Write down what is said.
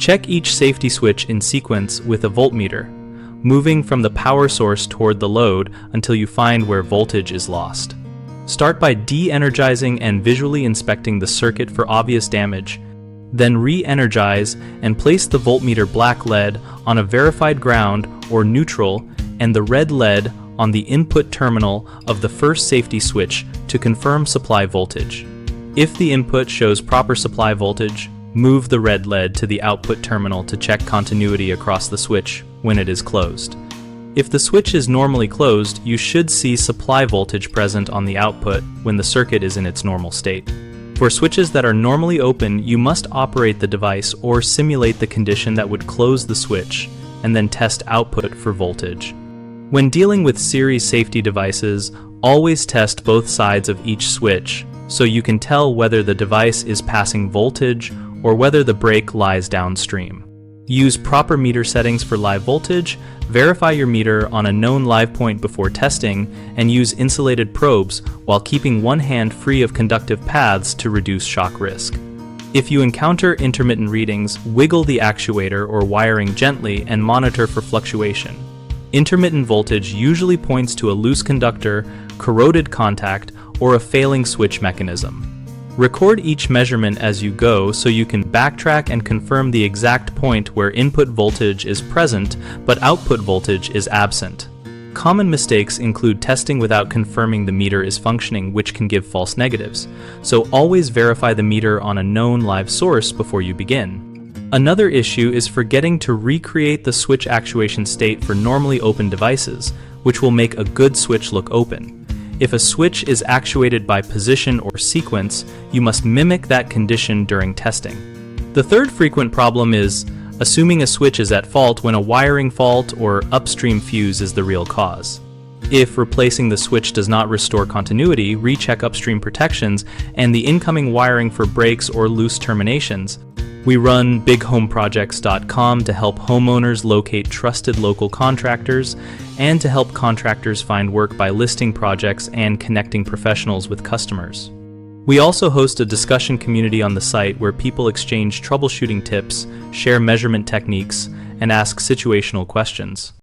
Check each safety switch in sequence with a voltmeter, moving from the power source toward the load until you find where voltage is lost. Start by de-energizing and visually inspecting the circuit for obvious damage, then re-energize and place the voltmeter black lead on a verified ground or neutral and the red lead on the input terminal of the first safety switch to confirm supply voltage. If the input shows proper supply voltage, move the red lead to the output terminal to check continuity across the switch when it is closed. If the switch is normally closed, you should see supply voltage present on the output when the circuit is in its normal state. For switches that are normally open, you must operate the device or simulate the condition that would close the switch, and then test output for voltage. When dealing with series safety devices, always test both sides of each switch so you can tell whether the device is passing voltage or whether the break lies downstream. Use proper meter settings for live voltage, verify your meter on a known live point before testing, and use insulated probes while keeping one hand free of conductive paths to reduce shock risk. If you encounter intermittent readings, wiggle the actuator or wiring gently and monitor for fluctuation. Intermittent voltage usually points to a loose conductor, corroded contact, or a failing switch mechanism. Record each measurement as you go so you can backtrack and confirm the exact point where input voltage is present but output voltage is absent. Common mistakes include testing without confirming the meter is functioning, which can give false negatives, so always verify the meter on a known live source before you begin. Another issue is forgetting to recreate the switch actuation state for normally open devices, which will make a good switch look open. If a switch is actuated by position or sequence, you must mimic that condition during testing. The third frequent problem is assuming a switch is at fault when a wiring fault or upstream fuse is the real cause. If replacing the switch does not restore continuity, recheck upstream protections and the incoming wiring for breaks or loose terminations. We run bighomeprojects.com to help homeowners locate trusted local contractors and to help contractors find work by listing projects and connecting professionals with customers. We also host a discussion community on the site where people exchange troubleshooting tips, share measurement techniques, and ask situational questions.